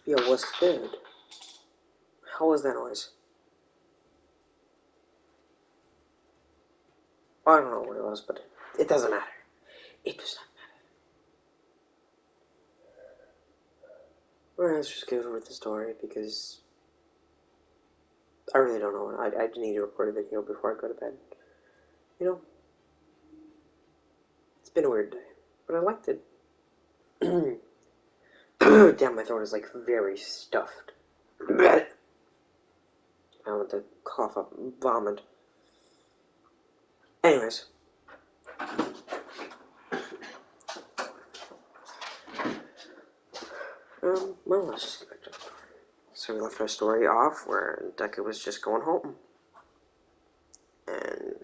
Yo, what's good? How was that noise? I don't know what it was, but it doesn't matter. It does not matter. Alright, let's just get over the story because I really don't know. I need to record a video before I go to bed. You know, it's been a weird day, but I liked it. Damn, my throat is like very stuffed. I want to cough up vomit. Anyways, well, let's just get back to the story. So we left our story off where Deku was just going home. And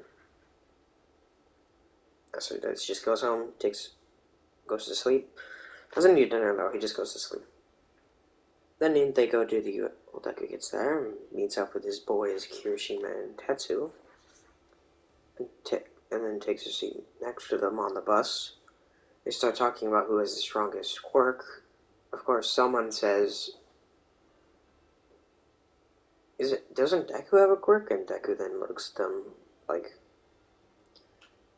so he just goes home, goes to sleep. Doesn't need dinner though, he just goes to sleep. Then they go to the Deku gets there, meets up with his boys Kirishima and Tetsu, and then takes a seat next to them on the bus. They start talking about who has the strongest quirk. Of course, someone says, doesn't Deku have a quirk? And Deku then looks at them like,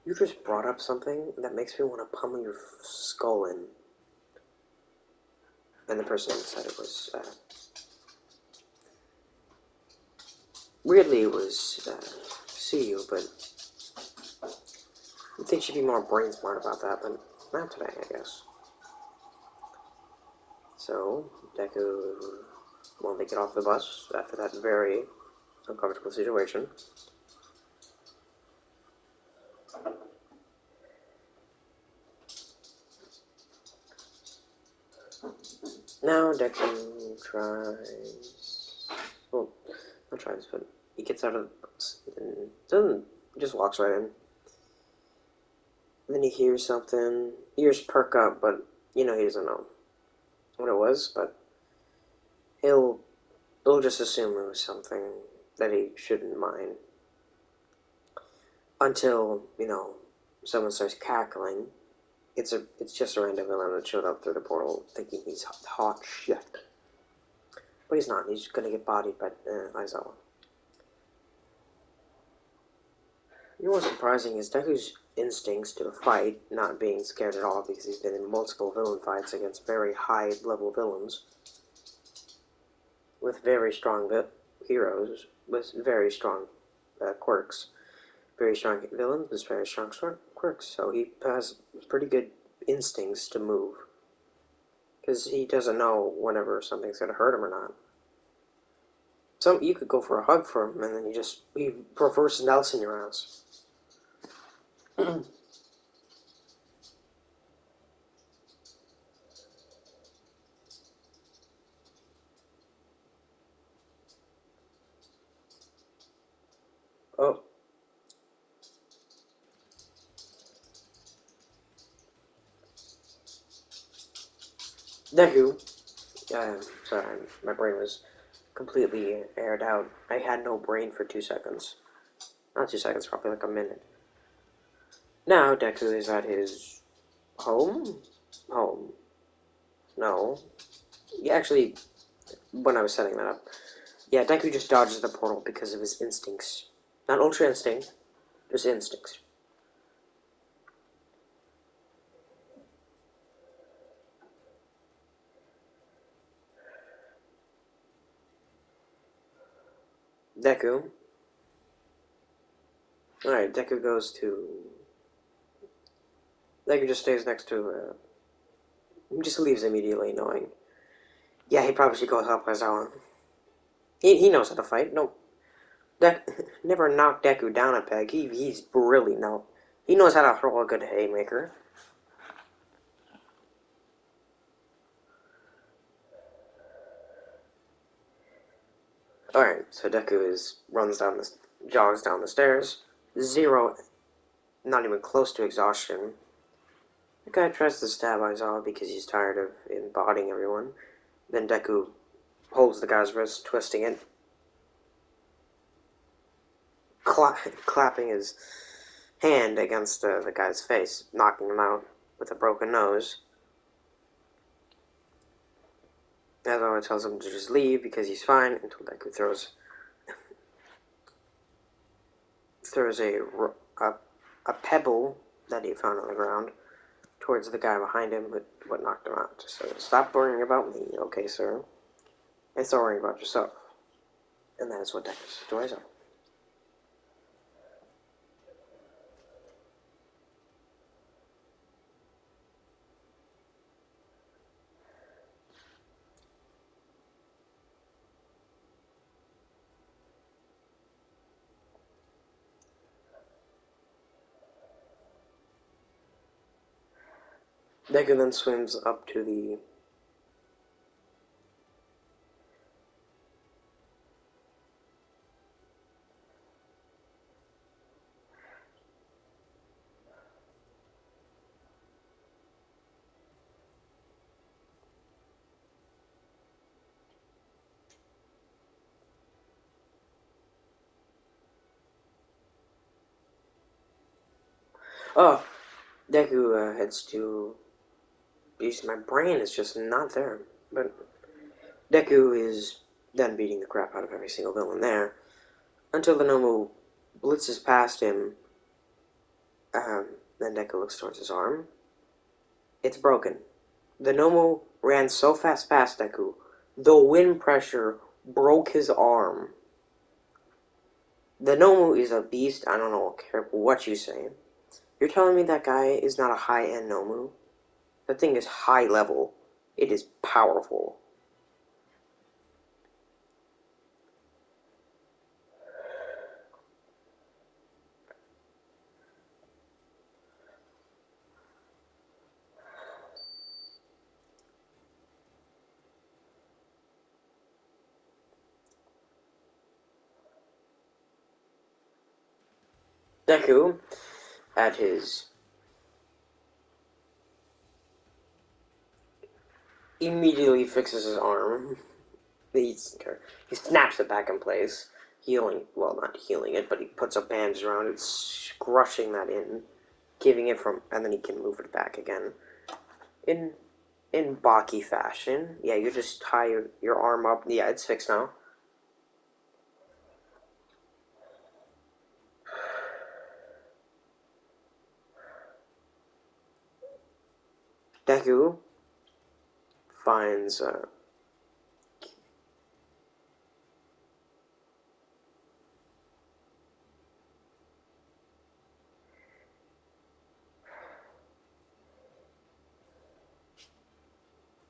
you just brought up something that makes me want to pummel your skull in. And the person said it was, weirdly it was, Suyu, but you'd think she'd be more brain smart about that, but not today, I guess. So, Deku, well, they get off the bus after that very uncomfortable situation. Now Deku tries, well, not tries, but he gets out of the bus and just walks right in. And then he hears something, ears perk up, but, he doesn't know what it was, but he'll just assume it was something that he shouldn't mind. Until, someone starts cackling. It's just a random villain that showed up through the portal thinking he's hot shit. But he's not. He's gonna get bodied by Aizawa. What's surprising is Deku's instincts to fight, not being scared at all because he's been in multiple villain fights against very high-level villains with very strong heroes with very strong quirks. Very strong villains with very strong quirks, so he has pretty good instincts to move. Because he doesn't know whenever something's going to hurt him or not. You could go for a hug for him, and then he reverse Nelson your ass. Oh. Deku. Sorry, my brain was completely aired out. I had no brain for 2 seconds. Not 2 seconds, probably like a minute. Now Deku is at his home? Home. No. Yeah, actually, when I was setting that up. Yeah, Deku just dodges the portal because of his instincts. Not Ultra Instinct, just instincts. Deku. Alright, Deku goes to... Deku just stays next to... he just leaves immediately, knowing... Yeah, he probably should go help Aizawa. He knows how to fight. No, never knock Deku down a peg. He's really no. He knows how to throw a good haymaker. Alright, so Deku jogs down the stairs. Zero, not even close to exhaustion. The guy tries to stab Aizawa because he's tired of embodying everyone. Then Deku holds the guy's wrist, twisting it, clapping his hand against the guy's face, knocking him out with a broken nose. Azawa tells him to just leave because he's fine until Deku throws a pebble that he found on the ground towards the guy behind him, but what knocked him out. So stop worrying about me, okay, sir? And start worrying about yourself. And that is what Deku's stories are. Deku then swims up to the... Oh, Deku heads to... Jeez, my brain is just not there. But Deku is then beating the crap out of every single villain there until the Nomu blitzes past him. Then Deku looks towards his arm. It's broken. The Nomu ran so fast past Deku, the wind pressure broke his arm. The Nomu is a beast. I don't care what you say. You're telling me that guy is not a high-end Nomu? That thing is high level. It is powerful. Deku, at his immediately fixes his arm. He snaps it back in place, not healing it, but he puts a bandage around it, crushing that in, giving it and then he can move it back again. In Baki fashion. Yeah, you just tie your arm up. Yeah, it's fixed now. Deku finds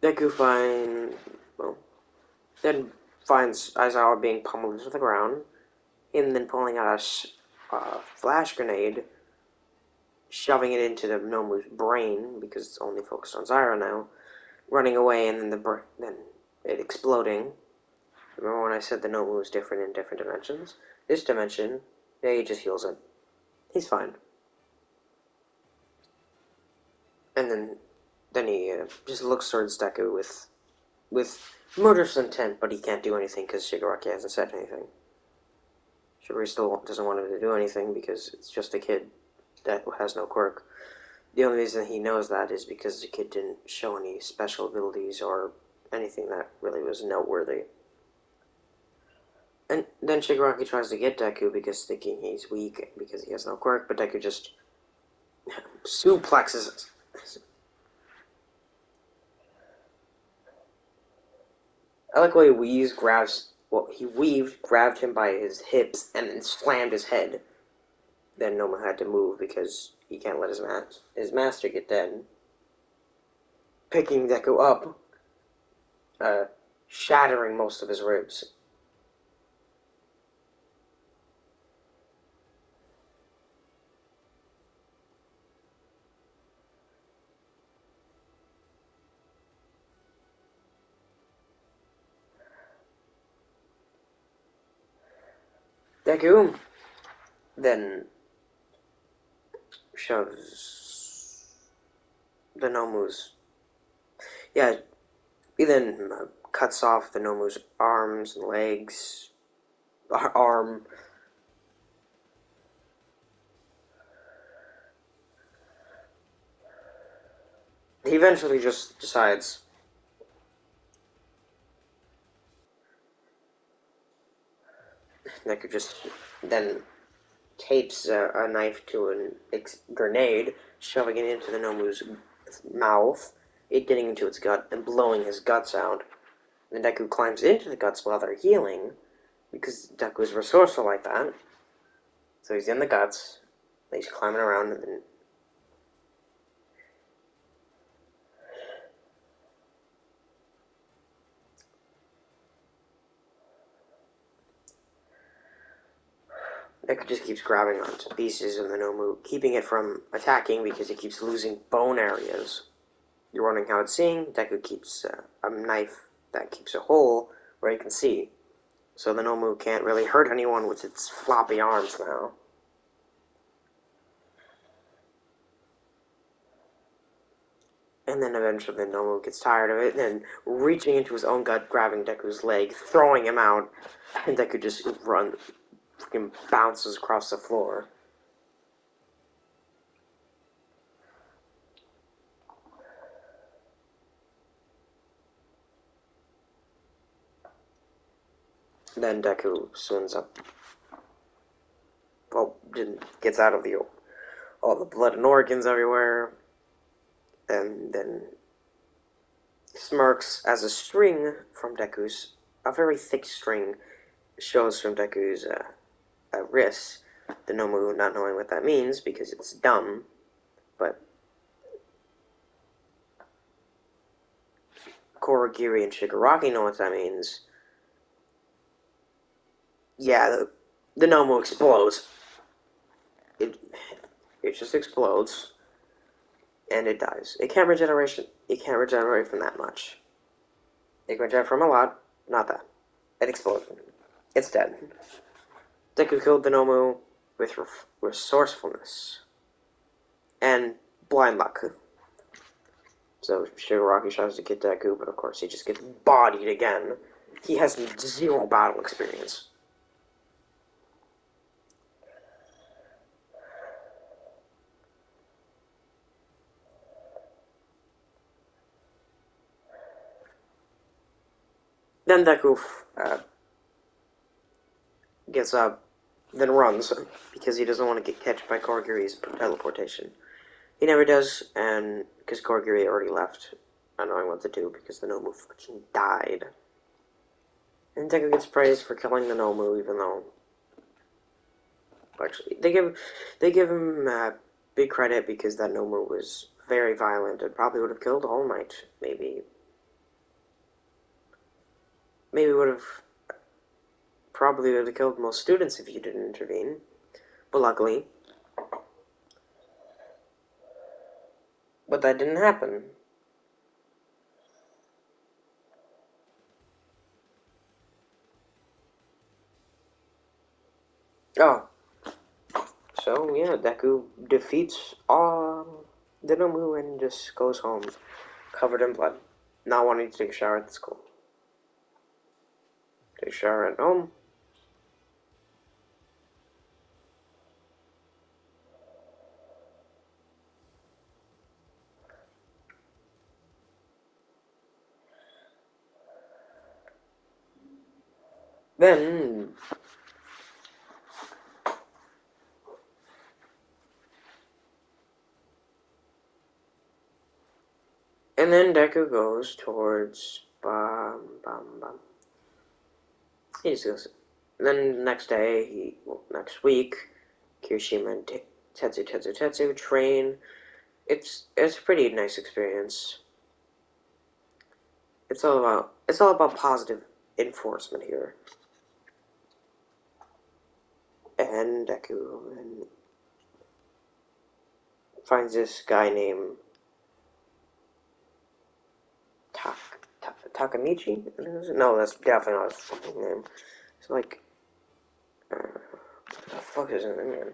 Deku find well, then finds Aizawa being pummeled to the ground, and then pulling out a flash grenade, shoving it into the Nomu's brain because it's only focused on Zyra now, running away, and then it exploding. Remember when I said the Nomu was different in different dimensions? This dimension, yeah, he just heals it. He's fine. And then he just looks towards Deku with murderous intent, but he can't do anything because Shigaraki hasn't said anything. Shigaraki still doesn't want him to do anything because it's just a kid that has no quirk. The only reason he knows that is because the kid didn't show any special abilities or anything that really was noteworthy. And then Shigaraki tries to get Deku because thinking he's weak because he has no quirk, but Deku just suplexes. I like the way he weaved, grabbed him by his hips, and then slammed his head. Then Noma had to move because he can't let his master get dead. Picking Deku up, uh, shattering most of his ribs. Deku then shoves the Nomu's. Yeah, he then cuts off the Nomu's arms and legs. Arm. He eventually just decides Deku just then tapes a knife to a grenade, shoving it into the Nomu's mouth, it getting into its gut and blowing his guts out. And Deku climbs into the guts while they're healing, because Deku is resourceful like that. So he's in the guts, he's climbing around, and then Deku just keeps grabbing onto pieces of the Nomu, keeping it from attacking because it keeps losing bone areas. You're wondering how it's seeing? Deku keeps a knife that keeps a hole where he can see. So the Nomu can't really hurt anyone with its floppy arms now. And then eventually the Nomu gets tired of it, and then reaching into his own gut, grabbing Deku's leg, throwing him out, and Deku just freaking bounces across the floor. Then Deku swims up, well, gets out of all the blood and organs everywhere, and then smirks as a string from Deku's, a very thick string, shows from Deku's wrist. The Nomu not knowing what that means because it's dumb, but Korogiri and Shigaraki know what that means. Yeah, the Nomu explodes. It just explodes, and it dies. It can't regenerate. It can't regenerate from that much. It can regenerate from a lot, not that. It explodes. It's dead. Deku killed the Nomu with resourcefulness and blind luck. So Shigaraki tries to get Deku, but of course he just gets bodied again. He has zero battle experience. Then Deku gets up, then runs, because he doesn't want to get catched by Korogiri's teleportation. He never does, and because Korogiri already left, not knowing what to do, because the Nomu fucking died. And Deku gets praised for killing the Nomu, even though... Actually, they give him big credit because that Nomu was very violent and probably would have killed All Might, maybe. Maybe probably would have killed most students if you didn't intervene. But luckily, but that didn't happen. Oh, so yeah, Deku defeats the Nomu and just goes home, covered in blood, not wanting to take a shower at the school. Take a shower at home. Then Deku goes towards He just goes. Then next day, next week, Kirishima and Tetsu train. It's a pretty nice experience. It's all about positive enforcement here. And Deku finds this guy named Takamichi? No, that's definitely not his fucking name. It's like, what the fuck is his name, man?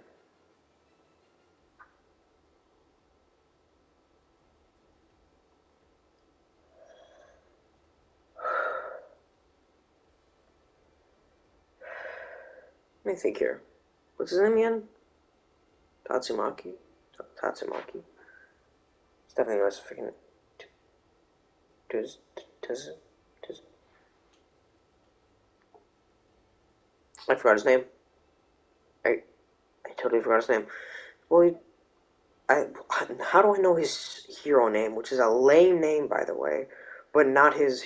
Let me think here. What's his name again? Tatsumaki? Tatsumaki? It's definitely not freaking... Does I forgot his name. I totally forgot his name. Well, I how do I know his hero name, which is a lame name, by the way, but not his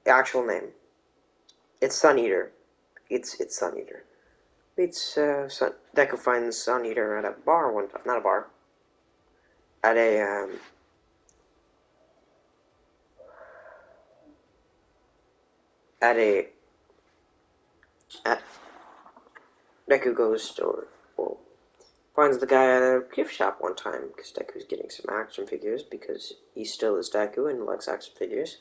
actual name. It's Sun Eater. It's Sun Eater. It's Deku finds Sun Eater at a bar one time. Not a bar. At a at a at Deku goes to well finds the guy at a gift shop one time because Deku's getting some action figures because he still is Deku and likes action figures.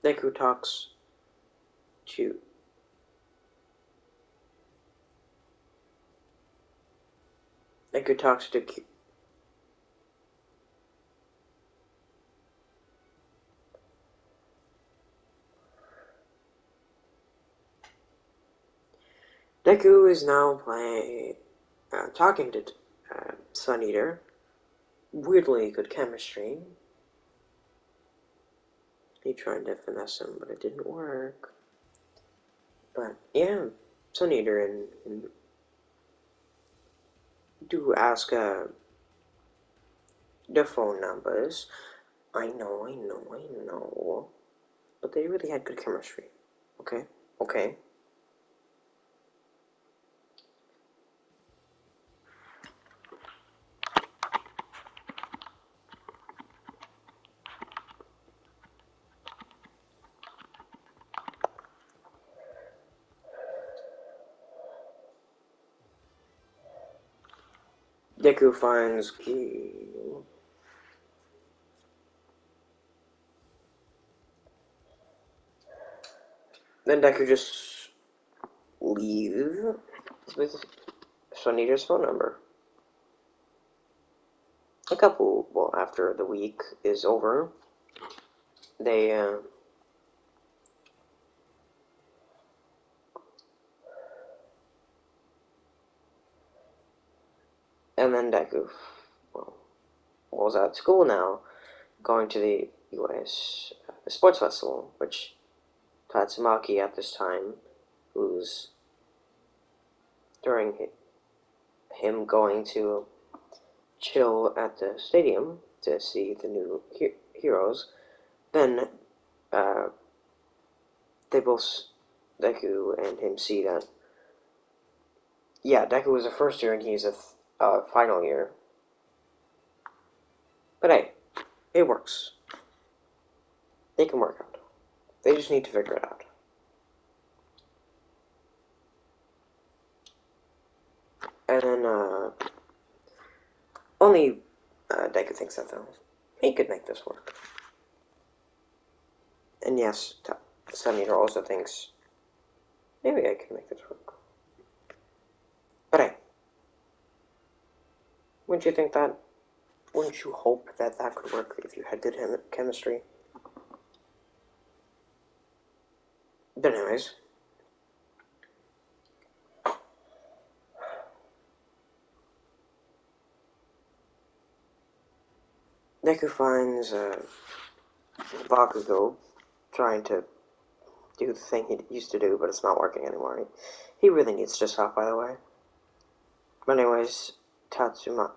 Deku talks to Deku talks to Deku is now playing talking to Sun Eater. Weirdly good chemistry. He tried to finesse him, but it didn't work. But yeah, Sun Eater and do ask the phone numbers. I know. But they really had good chemistry. Okay, okay. Deku finds key. Then Deku just leaves with Sun Eater's phone number. Well, after the week is over, they, and then Deku, well, was at school now, going to the U.S. Sports Festival, which Tatsumaki at this time, who's during him going to chill at the stadium to see the new heroes, then uh, they both, Deku and him, see that, yeah, Deku was a first year and he's a final year. But hey, it works. They can work out. They just need to figure it out. And then, only Deku thinks that though. He could make this work. And yes, Sun Eater also thinks, maybe I can make this work. But hey, wouldn't you think that? Wouldn't you hope that that could work if you had good chemistry? But anyways, Deku finds Bakugo trying to do the thing he used to do, but it's not working anymore. He really needs to stop, by the way. But anyways, Tetsu,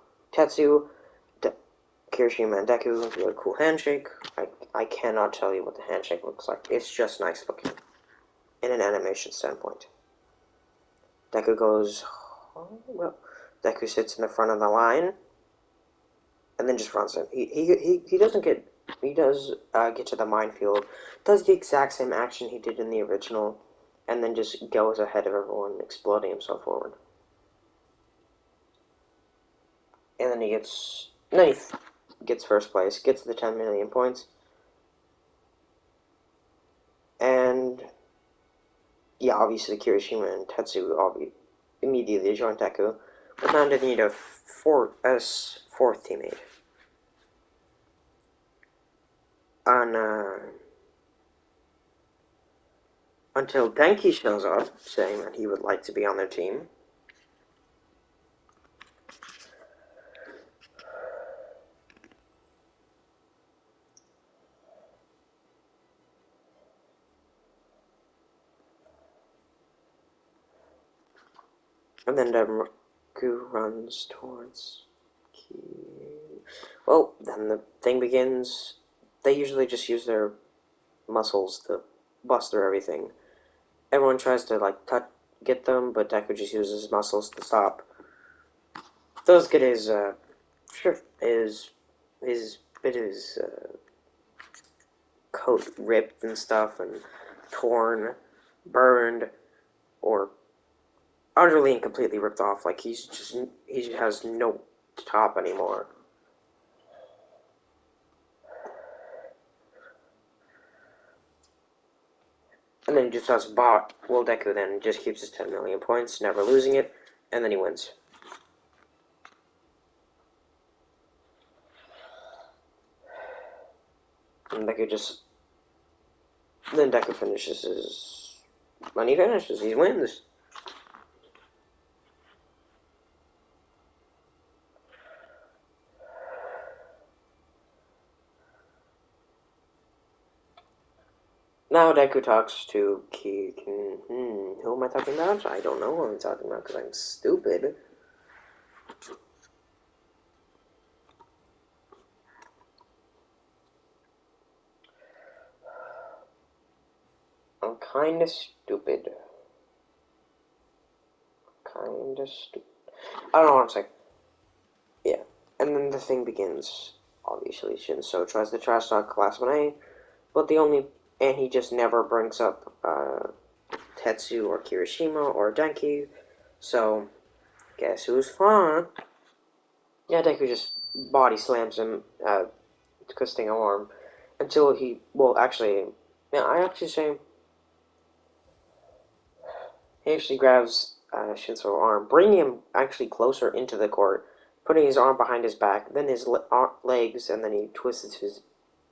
Kirishima, and Deku do a cool handshake. I cannot tell you what the handshake looks like. It's just nice looking in an animation standpoint. Deku goes, oh, well, Deku sits in the front of the line and then just runs in. He doesn't get, he does get to the minefield, does the exact same action he did in the original, and then just goes ahead of everyone, exploding himself forward. And then he gets first place, gets the 10 million points, and yeah, obviously Kirishima and Tetsu immediately join Deku, but now they need a fourth teammate. On until Denki shows up, saying that he would like to be on their team. And then Deku runs towards Ki. Well, then the thing begins. They usually just use their muscles to bust through everything. Everyone tries to like get them, but Deku just uses his muscles to stop. Those get his his bit of his coat ripped and stuff and torn, burned, or utterly and completely ripped off. Like he just has no top anymore. And then he just does bot. Well, Deku then just keeps his 10 million points, never losing it, and then he wins. And Deku just. Then Deku finishes his. When he finishes, he wins. Now Deku talks to Ki. Who am I talking about? I don't know who I'm talking about because I'm stupid. I'm kinda stupid. Kinda stupid. I don't know what I'm saying. Yeah. And then the thing begins. Obviously, Shinso tries to trash talk Class 1A, but and he just never brings up Tetsu or Kirishima or Denki, so guess who's fun? Yeah, Denki just body slams him, twisting a arm, until I actually say, he actually grabs Shinso's arm, bringing him actually closer into the court, putting his arm behind his back, then his legs, and then he twists his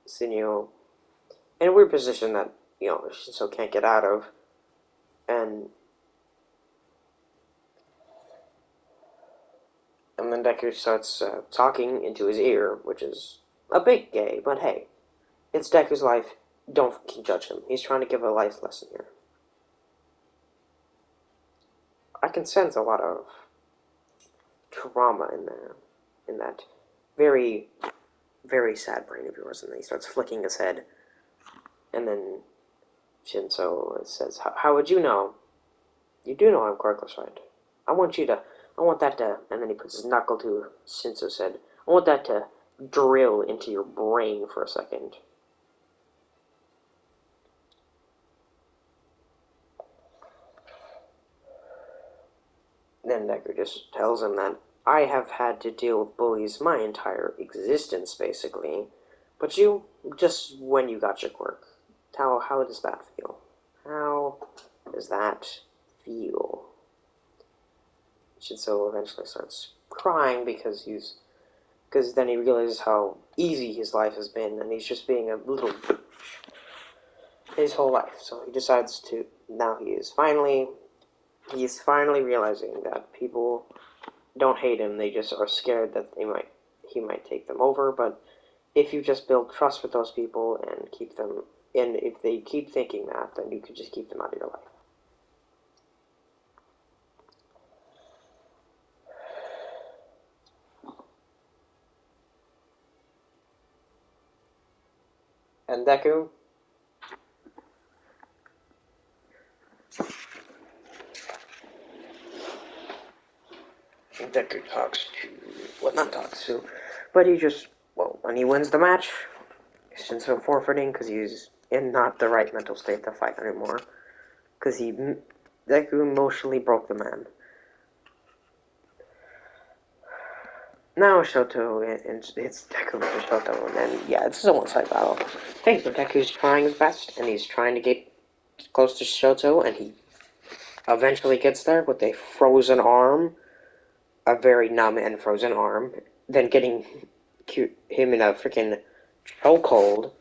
sinew in a weird position that, Shinso can't get out of, and And then Deku starts talking into his ear, which is a bit gay, but hey, it's Deku's life. Don't judge him. He's trying to give a life lesson here. I can sense a lot of trauma in there, in that very, very sad brain of yours. And then he starts flicking his head. And then Shinso says, How would you know? You do know I'm quirkless, right? I want that to, and then he puts his knuckle to Shinso's head. I want that to drill into your brain for a second. Then Decker just tells him that I have had to deal with bullies my entire existence, basically. But you, just when you got your quirk, how does that feel? How does that feel? Shinso eventually starts crying because then he realizes how easy his life has been, and he's just being a little bitch his whole life. So he decides to now he's finally realizing that people don't hate him. They just are scared that he might take them over. But if you just build trust with those people and keep them, and if they keep thinking that, then you could just keep them out of your life. And Deku talks to, well, not talks to, but he just, well, when he wins the match, Shinso forfeiting because he's in not the right mental state to fight anymore. Because Deku emotionally broke the man. Now Shoto, and it's Deku versus Shoto, and then, yeah, it's a one-side battle. Hey, so Deku's trying his best, and he's trying to get close to Shoto, and he eventually gets there with a frozen arm, a very numb and frozen arm, then getting him in a freaking chokehold,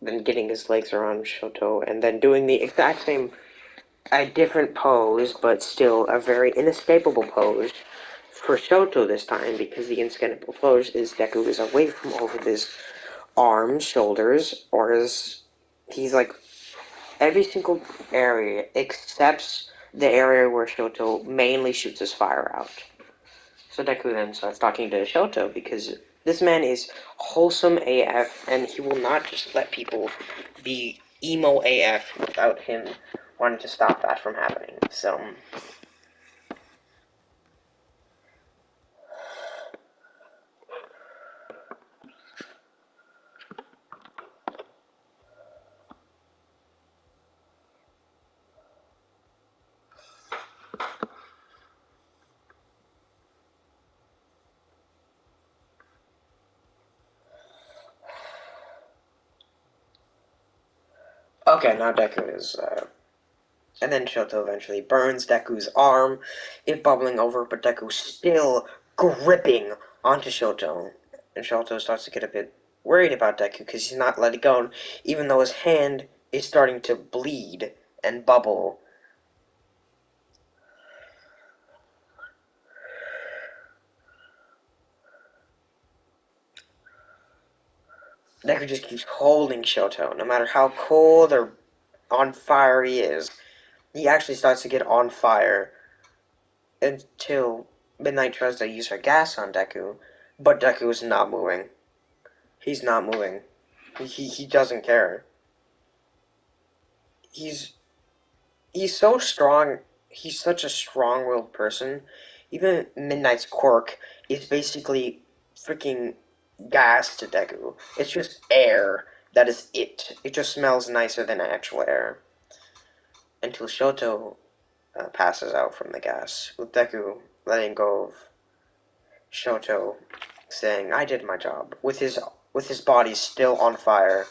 then getting his legs around Shoto, and then doing the exact same, a different pose, but still a very inescapable pose for Shoto this time, because the inescapable pose is Deku is away from over his arms, shoulders, or he's like every single area except the area where Shoto mainly shoots his fire out. So Deku then starts talking to Shoto because this man is wholesome AF and he will not just let people be emo AF without him wanting to stop that from happening. So okay, now Deku is and then Shoto eventually burns Deku's arm, it bubbling over, but Deku's still gripping onto Shoto. And Shoto starts to get a bit worried about Deku because he's not letting go, even though his hand is starting to bleed and bubble. Deku just keeps holding Shoto, no matter how cold or on fire he is. He actually starts to get on fire until Midnight tries to use her gas on Deku, but Deku is not moving. He's not moving. He doesn't care. He's he's so strong. He's such a strong-willed person. Even Midnight's quirk is basically freaking gas to Deku. It's just air. That is it. It just smells nicer than actual air. Until Shoto passes out from the gas, with Deku letting go of Shoto, saying, "I did my job." With his body still on fire.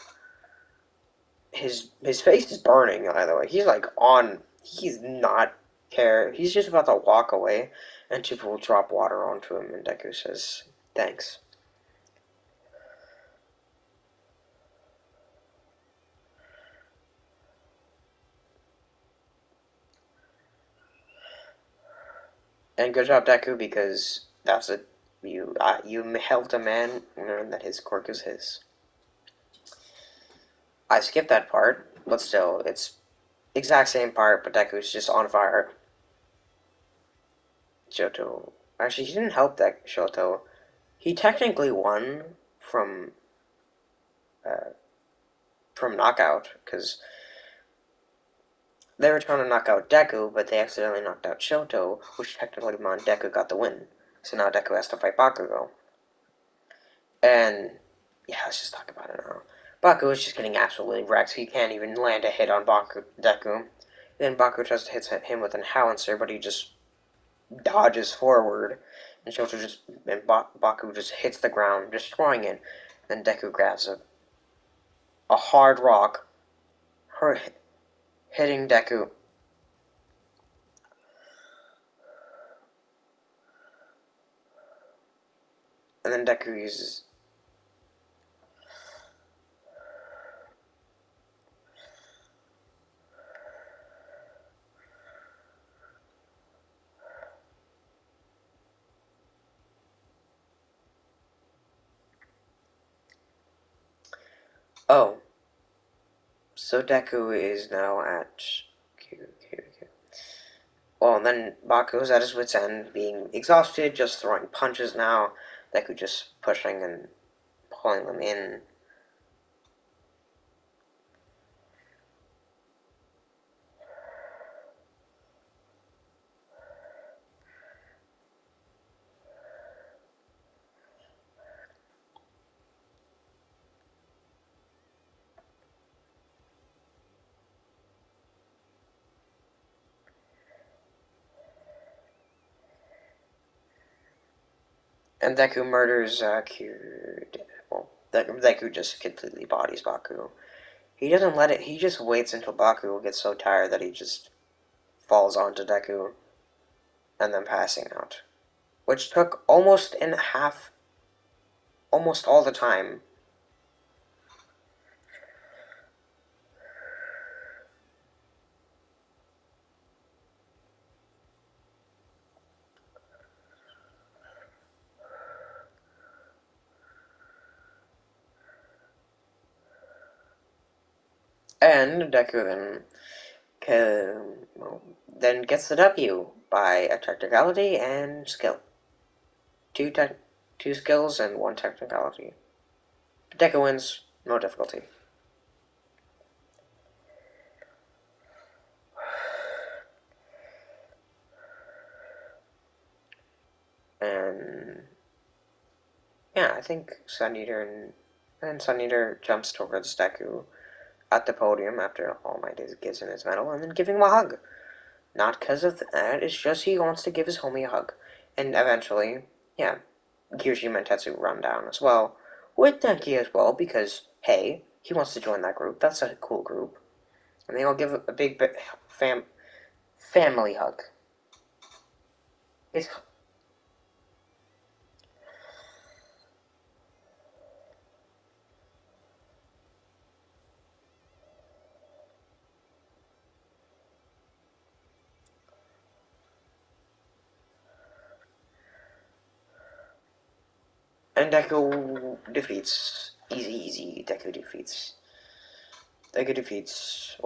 His face is burning, by the way. He's like on. He's not care. He's just about to walk away, and people will drop water onto him, and Deku says, "Thanks." And good job, Deku, because that's it. You helped a man learn that his quirk is his. I skipped that part, but still, it's exact same part, but Deku's just on fire. Shoto. Actually, he didn't help that Shoto. He technically won uh, from knockout because they were trying to knock out Deku, but they accidentally knocked out Shoto, which technically meant Deku got the win. So now Deku has to fight Bakugo. And yeah, let's just talk about it now. Baku is just getting absolutely wrecked. He can't even land a hit on Deku. Then Baku tries to hit him with an howitzer, but he just dodges forward, and Baku just hits the ground, destroying it. Then Deku grabs a hard rock, hitting Deku. And then Deku uses. Oh, so Deku is now at. Well, then Baku's at his wit's end, being exhausted, just throwing punches now. Deku just pushing and pulling them in. And Deku murders well, Deku just completely bodies Baku. He doesn't let it. He just waits until Baku gets so tired that he just falls onto Deku and then passing out, which took almost in half, almost all the time. And Deku then well, then gets the W by a technicality and skill. Two skills and one technicality. Deku wins, no difficulty. And yeah, I think Sun Eater and Sun Eater jumps towards Deku at the podium after All Might gives him his medal and then giving him a hug. Not because of that, it's just he wants to give his homie a hug. And eventually, yeah, Kirishima and Tetsu run down as well, with Denki as well, because, hey, he wants to join that group. That's a cool group. And they all give a big family hug. It's, and Deku defeats. Easy, Deku defeats. Deku defeats.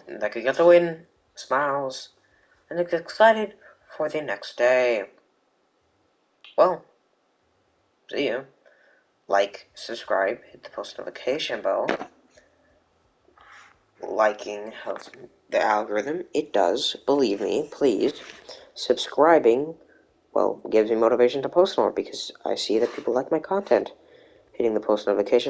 Deku gets a win, smiles, and looks excited for the next day. Well, see you. Like, subscribe, hit the post notification bell. Liking helps the algorithm. It does, believe me, please. Subscribing, well, gives me motivation to post more because I see that people like my content. Hitting the post notification